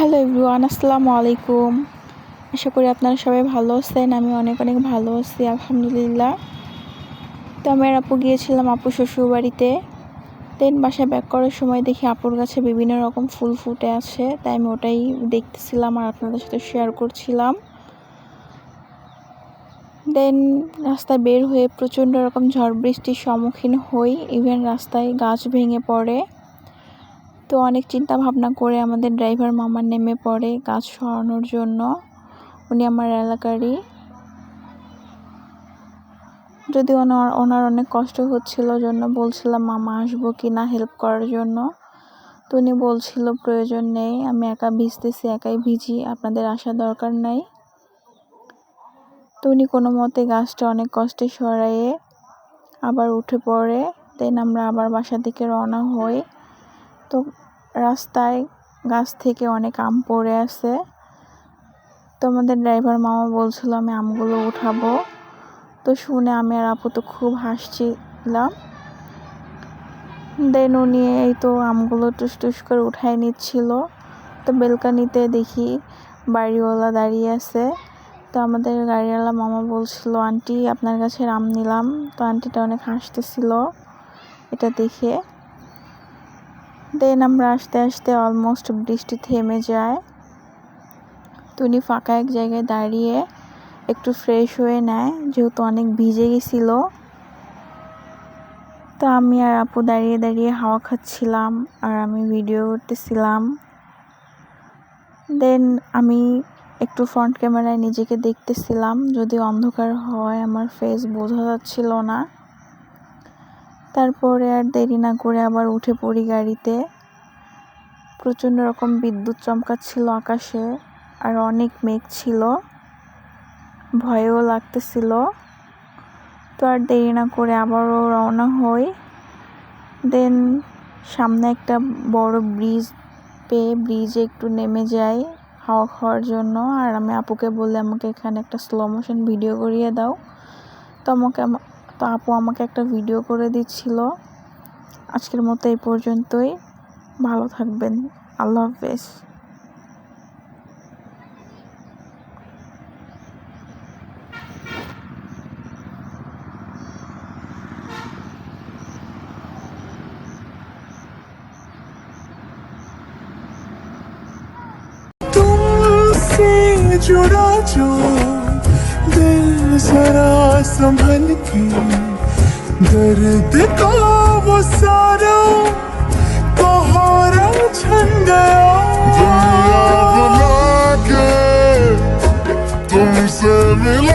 Hello everyone, আসসালামু আলাইকুম। আশা করি আপনারা সবাই ভালো আছেন। আমি অনেক ভালো আছি, আলহামদুলিল্লাহ। তো আমি আর আপু গিয়েছিলাম আপু শ্বশুর বাড়িতে। দেন বাসায় ব্যাক করার সময় দেখি আপুর গাছে বিভিন্ন রকম ফুল ফুটে আছে, তাই আমি ওটাই দেখতেছিলাম আর আপনাদের সাথে শেয়ার করছিলাম। দেন রাস্তায় বের হয়ে প্রচণ্ড রকম ঝড় বৃষ্টির সম্মুখীন হই, ইভেন রাস্তায় গাছ ভেঙে পড়ে। তো অনেক চিন্তা ভাবনা করে আমাদের ড্রাইভার মামা নেমে পড়ে গাছ সরানোর জন্য। উনি আমার এলাকারই, যদি ওনার অনেক কষ্ট হচ্ছিল জন্য বলছিলাম মামা আসবো কি না হেল্প করার জন্য। তো উনি বলছিল প্রয়োজন নেই, আমি একা ভিজতেছি, একাই ভিজি, আপনাদের আসার দরকার নাই। তো উনি কোনো মতে গাছটা অনেক কষ্টে সরাইয়ে আবার উঠে পড়ে। দেন আমরা আবার বাসার দিকে রওনা হই। তো রাস্তায় গাছ থেকে অনেক আম পড়ে আছে। তো আমাদের ড্রাইভার মামা বলছিল আমি আমগুলো উঠাবো। তো শুনে আমি আর আপু তো খুব হাসছিলাম। দেন উনি এই তো আমগুলো টুস করে উঠাই নিচ্ছিল। তো বেলকানিতে দেখি বাড়িওয়ালা দাঁড়িয়ে আছে। তো আমাদের গাড়িওয়ালা মামা বলছিল আন্টি আপনার গাছের আম নিলাম। তো আন্টিটা অনেক হাসতেছিল এটা দেখে। দেন আমরা আস্তে আস্তে অলমোস্ট বৃষ্টি থেমে যায়। তো উনি ফাঁকা এক জায়গায় দাঁড়িয়ে একটু ফ্রেশ হয়ে নেয়, যেহেতু অনেক ভিজে গেছিল। তো আমি আর আপু দাঁড়িয়ে হাওয়া খাচ্ছিলাম আর আমি ভিডিও করতেছিলাম। দেন আমি একটু ফ্রন্ট ক্যামেরায় নিজেকে দেখতেছিলাম, যদি অন্ধকার হয় আমার ফেস বোঝা যাচ্ছিল না। তারপরে আর দেরি না করে আবার উঠে পড়ি গাড়িতে। প্রচণ্ড রকম বিদ্যুৎ চমকাচ্ছিল আকাশে আর অনেক মেঘ ছিল, ভয়ও লাগতেছিল। তো আর দেরি না করে আবারও রওনা হই। দেন সামনে একটা বড় ব্রিজ পেয়ে ব্রিজে একটু নেমে যাই হাওয়া খাওয়ার জন্য। আর আমি আপুকে বললে আমাকে এখানে একটা স্লো মোশন ভিডিও করিয়ে দাও। তো আপু আমাকে একটা ভিডিও করে দিচ্ছিল। আজকের মতো এই পর্যন্তই, ভালো থাকবেন, আল্লাহ হাফেজ। जुड़ा जो दिल जरा संभल के, दर्द का वो सारा कोहरा छन गया। दुनिया बुला के तुमसे मिला